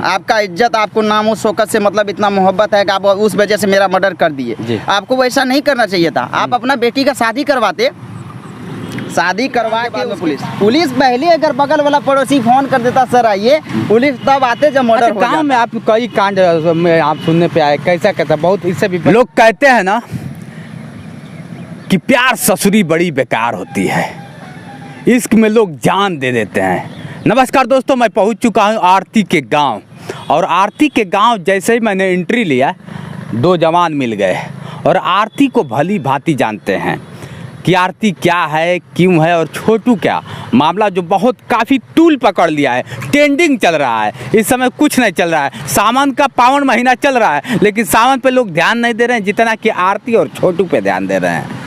आपका इज्जत, आपको नामो शौकत से मतलब इतना मोहब्बत है कि आप उस वजह से मेरा मर्डर कर दिए। आपको वैसा नहीं करना चाहिए था। आप अपना बेटी का शादी करवाते, शादी करवा के पुलिस पहले अगर बगल वाला पड़ोसी फोन कर देता सर आइए, पुलिस तब आते जब मर्डर हो जाता। गाँव में आप कई कांड में आप सुनने पे आए, कैसा कहता बहुत, इससे भी लोग कहते हैं ना कि प्यार ससुरी बड़ी बेकार होती है, इश्क में लोग जान दे देते हैं। नमस्कार दोस्तों, मैं पहुंच चुका हूं आरती के गांव, और आरती के गांव जैसे ही मैंने एंट्री लिया, दो जवान मिल गए और आरती को भली भांति जानते हैं कि आरती क्या है, क्यों है, और छोटू क्या। मामला जो बहुत काफ़ी टूल पकड़ लिया है, ट्रेंडिंग चल रहा है इस समय, कुछ नहीं चल रहा है। सावन का पावन महीना चल रहा है, लेकिन सावन पे लोग ध्यान नहीं दे रहे हैं जितना कि आरती और छोटू पे ध्यान दे रहे हैं।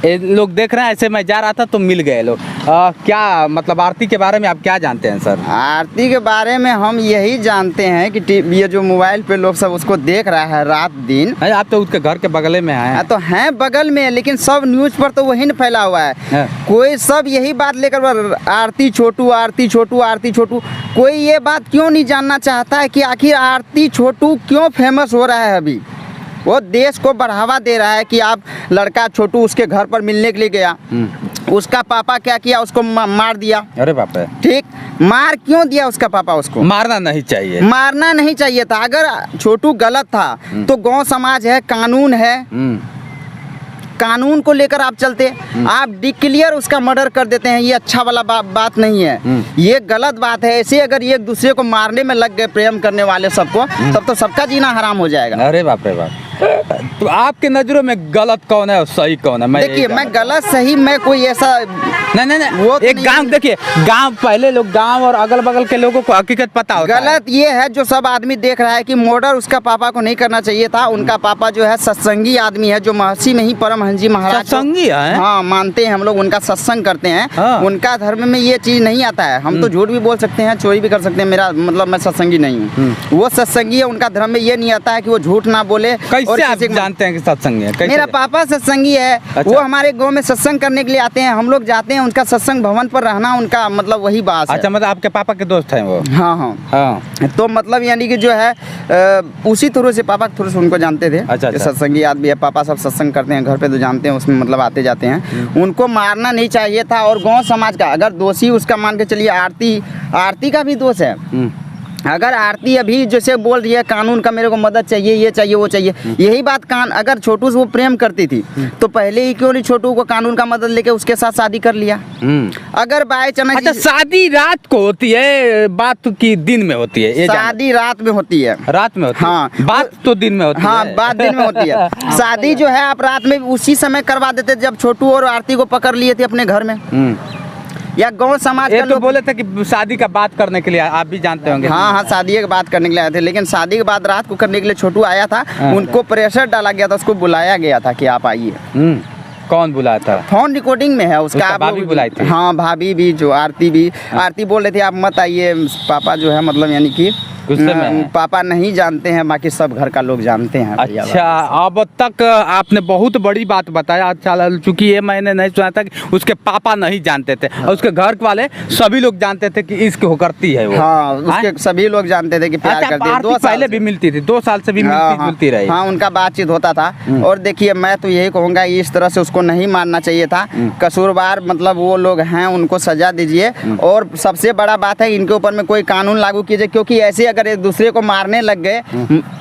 ये लोग देख रहे हैं, ऐसे मैं जा रहा था तो मिल गए लोग। क्या मतलब आरती के बारे में आप क्या जानते हैं सर? आरती के बारे में हम यही जानते हैं कि ये जो मोबाइल पे लोग सब उसको देख रहा है रात दिन। आप तो उसके घर के बगल में हैं। तो हैं बगल में, लेकिन सब न्यूज़ पर तो वही न फैला हुआ है। कोई सब यही बात लेकर आरती छोटू, आरती छोटू, आरती छोटू। कोई ये बात क्यों नहीं जानना चाहता है कि आखिर आरती छोटू क्यों फेमस हो रहा है। अभी वो देश को बढ़ावा दे रहा है कि आप लड़का छोटू उसके घर पर मिलने के लिए गया, उसका पापा क्या किया, उसको मार दिया। अरे बाप रे। ठीक, मार क्यों दिया उसका पापा? उसको मारना नहीं चाहिए, मारना नहीं चाहिए था। अगर छोटू गलत था तो गांव समाज है, कानून है, कानून को लेकर आप चलते। आप डिक्लेयर उसका मर्डर कर देते हैं, ये अच्छा वाला बात नहीं है, ये गलत बात है। ऐसे अगर ये एक दूसरे को मारने में लग गए प्रेम करने वाले सबको, तब तो सबका जीना हराम हो जाएगा। अरे बाप रे बाप। तो आपके नजरों में गलत कौन है और सही कौन है? देखिए, मैं गलत सही मैं कोई ऐसा नहीं वो एक गांव, देखिए गांव, पहले लोग गांव और अगल बगल के लोगों को हकीकत पता होता है। गलत ये है जो सब आदमी देख रहा है कि मर्डर उसका पापा को नहीं करना चाहिए था। उनका पापा जो है सत्संगी आदमी है, जो महर्षि में ही परमहंस जी महाराज सत्संगी है। हाँ, मानते हैं हम लोग, उनका सत्संग करते हैं। हाँ। उनका धर्म में ये चीज नहीं आता है। हम तो झूठ भी बोल सकते हैं, चोरी भी कर सकते हैं, मेरा मतलब मैं सत्संगी नहीं हूँ। वो सत्संगी है, उनका धर्म में ये नहीं आता है कि वो झूठ ना बोले। कैसे आप जानते हैं कि सत्संगी है? मेरा पापा सत्संगी है। अच्छा। वो हमारे गांव में सत्संग करने के लिए आते हैं, हम लोग जाते हैं, उनका सत्संग भवन पर रहना उनका मतलब वही बात है। अच्छा, मतलब आपके पापा के दोस्त हैं वो? हाँ हाँ हाँ। तो मतलब यानी कि जो है उसी थ्रू से पापा थ्रू से उनको जानते थे। अच्छा। सत्संगी आदमी है, पापा सब सत्संग करते हैं घर पे, तो जानते हैं, उसमें मतलब आते जाते हैं। उनको मारना नहीं चाहिए था। और गाँव समाज का अगर दोषी उसका मान के चलिए, आरती का भी दोष है। अगर आरती अभी जैसे बोल रही है कानून का मेरे को मदद चाहिए, ये चाहिए, वो चाहिए, यही बात अगर छोटू से वो प्रेम करती थी तो पहले ही क्यों नहीं छोटू को कानून का मदद लेके उसके साथ शादी कर लिया? अगर बाय चांस अच्छा, शादी रात को होती है, बात की दिन में होती है? शादी रात में होती है। रात में होती है? हाँ, बात तो दिन में होती है। हाँ, बात दिन में होती है। शादी जो है आप रात में उसी समय करवा देते जब छोटू और आरती को पकड़ लिए थे अपने घर में। या गांव समाज का लोग बोले थे कि शादी का बात करने के लिए, आप भी जानते होंगे। हाँ हाँ, शादी की बात करने के लिए आए थे, लेकिन शादी के बाद रात को करने के लिए छोटू आया था। उनको प्रेशर डाला गया था, उसको बुलाया गया था कि आप आइए। कौन बुलाया था? फोन रिकॉर्डिंग में है उसका। भाभी बुलाई थी? हाँ, भाभी भी, जो आरती भी। आरती बोल रहे थे आप मत आइए, पापा जो है मतलब यानी कि पापा नहीं जानते हैं, बाकी सब घर का लोग जानते हैं। अच्छा, अब तक आपने बहुत बड़ी बात बताया। अच्छा, चूंकि ये मैंने नहीं सुना था कि उसके पापा नहीं जानते थे, और उसके घर वाले सभी लोग जानते थे कि इश्क हो करती है वो। हाँ, उसके सभी लोग जानते थे कि प्यार करती है। 2 पहले भी मिलती थी, 2 साल से भी मिलती रही। हाँ, उनका बातचीत होता था। और देखिए, मैं तो यही कहूँगा, इस तरह से उसको नहीं मारना चाहिए था। कसूरवार मतलब वो लोग हैं, उनको सजा दीजिए। और सबसे बड़ा बात है, इनके ऊपर में कोई कानून लागू कीजिए, क्योंकि ऐसे अगर एक दूसरे को मारने लग गए,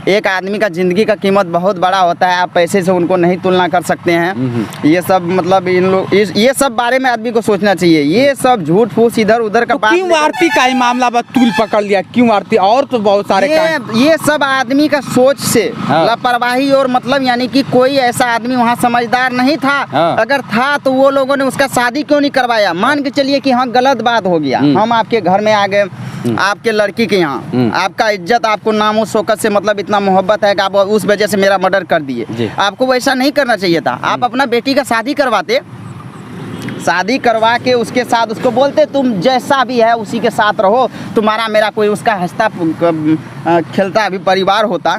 एक आदमी का जिंदगी का कीमत बहुत बड़ा होता है। आप पैसे से उनको नहीं तुलना कर सकते हैं। ये सब मतलब इन लोग ये सब बारे में आदमी को सोचना चाहिए। ये सब झूठ फूस इधर उधर का बात। क्यों आरती का ही मामला बस तूल पकड़ लिया? क्यों आरती? और तो बहुत सारे ये सब आदमी का सोच से लापरवाही, और मतलब यानी कि कोई ऐसा आदमी वहाँ समझदार नहीं था। अगर था तो वो लोगों ने उसका शादी क्यों नहीं करवाया? मान के चलिए कि हाँ, गलत बात हो गया, हम आपके घर में आ गए, आपके लड़की के यहाँ, आपका इज्जत, आपको नामो शौकत से मतलब इतना मोहब्बत है कि आप उस वजह से मेरा मर्डर कर दिए। आपको वैसा नहीं करना चाहिए था। आप अपना बेटी का शादी करवाते, शादी करवा के उसके साथ उसको बोलते तुम जैसा भी है उसी के साथ रहो, तुम्हारा मेरा कोई उसका हंसता खेलता अभी परिवार होता,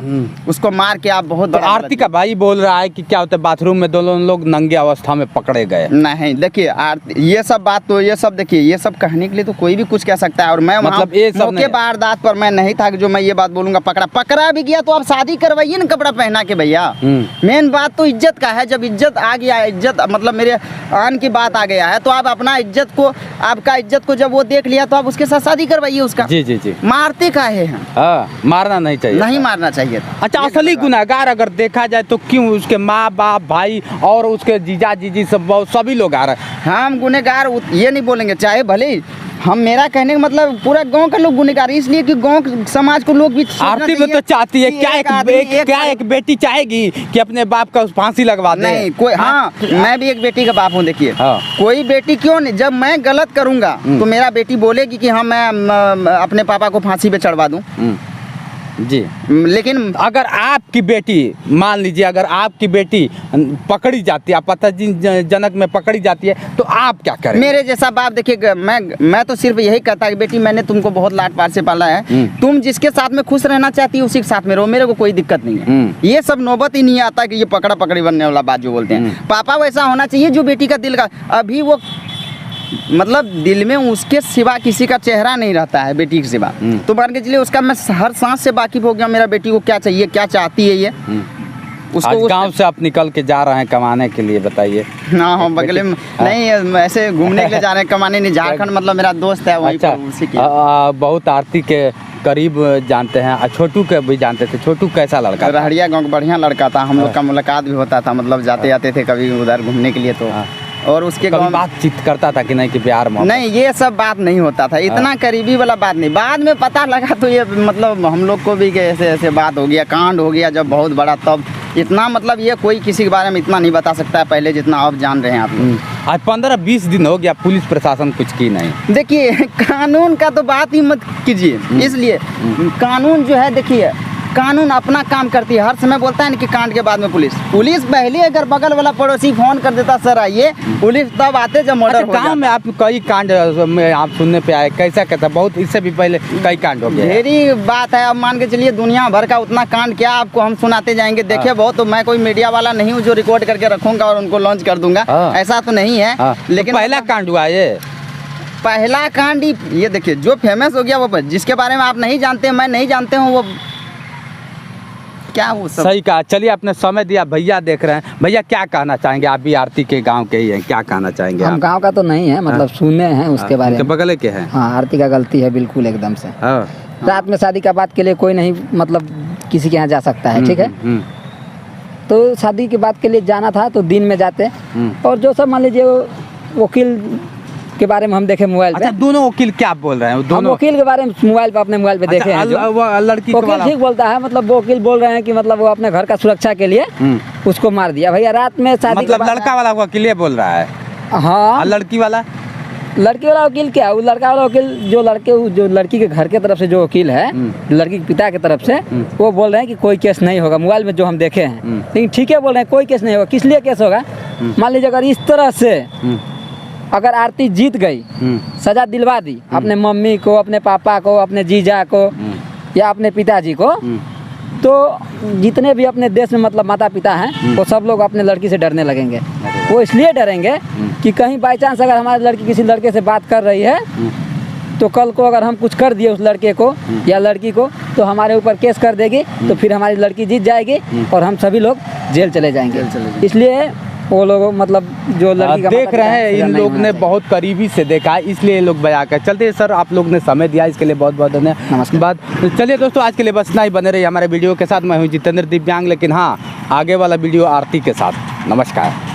उसको मार के आप बहुत तो आरती का भाई बोल रहा है कि क्या होता है बाथरूम में दोनों लोग नंगे अवस्था में पकड़े गए। नहीं देखिए ये सब बात तो ये सब देखिए ये सब कहने के लिए तो कोई भी कुछ कह सकता है, और मैं मतलब ये सब मौके वारदात पर मैं नहीं था कि जो मैं ये बात बोलूंगा पकड़ा भी गया तो आप शादी करवाइए ना कपड़ा पहना के भैया। मेन बात तो इज्जत का है, जब इज्जत आ गया, इज्जत मतलब मेरे आन की बात आ गया है तो आप अपना इज्जत को, आपका इज्जत को जब वो देख लिया तो आप उसके साथ शादी करवाइए उसका। जी जी जी। मारते काहे हैं? मारना नहीं चाहिए, नहीं मारना चाहिए था। अच्छा असली गुनहगार अगर देखा जाए तो क्यों उसके माँ बाप भाई और उसके जीजा जीजी सब सभी लोग आ रहे हैं। हम गुनहगार ये नहीं बोलेंगे, चाहे भले हम, मेरा कहने का मतलब पूरा गांव का लोग गुनहगार, इसलिए कि गांव समाज को लोग भी आरती में तो चाहती है क्या एक बेटी चाहेगी कि अपने बाप का फांसी लगवा दे? नहीं कोई, हाँ मैं भी एक बेटी का बाप हूँ। देखिए कोई बेटी क्यों नहीं, जब मैं गलत करूँगा तो मेरा बेटी बोलेगी कि हाँ मैं अपने पापा को फांसी पे चढ़वा दूँ जी। लेकिन अगर आपकी बेटी, मान लीजिए अगर आपकी बेटी पकड़ी जाती है, आपत्तिजनक में पकड़ी जाती है तो आप क्या करें? मेरे जैसा बाप देखिए, मैं तो सिर्फ यही कहता कि बेटी मैंने तुमको बहुत लाड प्यार से पाला है, तुम जिसके साथ में खुश रहना चाहती है उसी के साथ में रहो, मेरे को कोई दिक्कत नहीं है। ये सब नौबत ही नहीं आता कि ये पकड़ा पकड़ी बनने वाला बात जो बोलते हैं। पापा वैसा होना चाहिए जो बेटी का दिल का, अभी वो मतलब दिल में उसके सिवा किसी का चेहरा नहीं रहता है बेटी के सिवा, तो मान के चलिए उसका मैं हर सांस से वाकिफ हो गया, मेरा बेटी को क्या चाहिए क्या चाहती है ये। उसको गांव से आप निकल के जा रहे हैं कमाने के लिए, बताइए। हाँ हम बगले में नहीं, ऐसे घूमने के लिए जा रहे हैं, कमाने नहीं, झारखंड मतलब मेरा दोस्त है वहीं पर उसी के। बहुत आरती के करीब जानते हैं, छोटू के भी जानते थे। छोटू कैसा लड़का? रहड़िया गाँव का बढ़िया लड़का था, हम लोग का मुलाकात भी होता था, मतलब जाते जाते थे कभी उधर घूमने के लिए तो। और उसके गाँव बातचीत करता था कि नहीं कि प्यार में? नहीं ये सब बात नहीं होता था, इतना करीबी वाला बात नहीं। बाद में पता लगा तो ये मतलब हम लोग को भी ऐसे ऐसे बात हो गया, कांड हो गया जब बहुत बड़ा, तब इतना मतलब ये कोई किसी के बारे में इतना नहीं बता सकता है पहले जितना अब जान रहे हैं आप लोग। आज 15-20 दिन हो गया, पुलिस प्रशासन कुछ की नहीं। देखिए कानून का तो बात ही मत कीजिए, इसलिए कानून जो है देखिए कानून अपना काम करती है, हर समय बोलता है ना कि कांड के बाद में पुलिस पहले अगर बगल वाला पड़ोसी फोन कर देता सर आइए, पुलिस तब आते जब मर्डर हो गाँव में। आप कई कांड में आप सुनने पे आए, कैसा कहता बहुत, इससे भी पहले कई कांड हो गए। ढेरी बात है, अब मान के चलिए दुनिया भर का उतना कांड क्या आपको हम सुनाते जाएंगे। देखिए बहुत, तो मैं कोई मीडिया वाला नहीं हूँ जो रिकॉर्ड करके रखूंगा और उनको लॉन्च कर दूंगा, ऐसा तो नहीं है। लेकिन पहला कांड हुआ ये, पहला कांड ये देखिए जो फेमस हो गया वो, जिसके बारे में आप नहीं जानते मैं नहीं जानते हूँ वो क्या वो सब। सही कहा। चलिए आपने समय दिया, भैया देख रहे हैं, भैया क्या कहना चाहेंगे? आप भी आरती के गांव के ही हैं, क्या कहना चाहेंगे? हम गांव का तो नहीं है, मतलब सुने हैं उसके बारे में। बगल के हैं। हाँ आरती का गलती है बिल्कुल एकदम से। रात में शादी का बात के लिए कोई नहीं मतलब किसी के यहाँ जा सकता है, ठीक है। तो शादी की बात के लिए जाना था तो दिन में जाते, और जो सब मान लीजिए वकील के बारे में हम देखे मोबाइल पे। अच्छा दोनों वकील क्या बोल रहे हैं? दोनों वकील के बारे में मोबाइल पे, अपने मोबाइल पे देखे हैं। लड़की वकील ठीक बोलता है, मतलब वो वकील बोल रहे हैं कि मतलब वो अपने घर का सुरक्षा के लिए उसको मार दिया। भैया रात में शादी, मतलब लड़का वाला वकील ये बोल रहा है? हाँ। लड़की वाला वकील क्या, वो लड़का वाला वकील जो लड़की के घर के तरफ से जो वकील है, लड़की के पिता के तरफ से, वो बोल रहे हैं कि कोई केस नहीं होगा। मोबाइल में जो हम देखे हैं, लेकिन ठीक है बोल रहे हैं कोई केस नहीं होगा। किस लिए केस होगा? मान लीजिए अगर इस तरह से अगर आरती जीत गई, सजा दिलवा दी अपने मम्मी को, अपने पापा को, अपने जीजा को या अपने पिताजी को, तो जितने भी अपने देश में मतलब माता पिता हैं वो सब लोग अपने लड़की से डरने लगेंगे। वो इसलिए डरेंगे कि कहीं बाई चांस अगर हमारी लड़की किसी लड़के से बात कर रही है तो कल को अगर हम कुछ कर दिए उस लड़के को या लड़की को तो हमारे ऊपर केस कर देगी, तो फिर हमारी लड़की जीत जाएगी और हम सभी लोग जेल चले जाएंगे। इसलिए वो लोग मतलब जो लड़की का देख रहे हैं, इन लोग ने बहुत करीबी से देखा है, इसलिए ये लोग बया कर चलते। सर आप लोग ने समय दिया इसके लिए बहुत बहुत धन्यवाद। चलिए दोस्तों आज के लिए बस इतना ही, बने रहिए हमारे वीडियो के साथ। मैं हूँ जितेंद्र दिव्यांग, लेकिन हाँ आगे वाला वीडियो आरती के साथ। नमस्कार।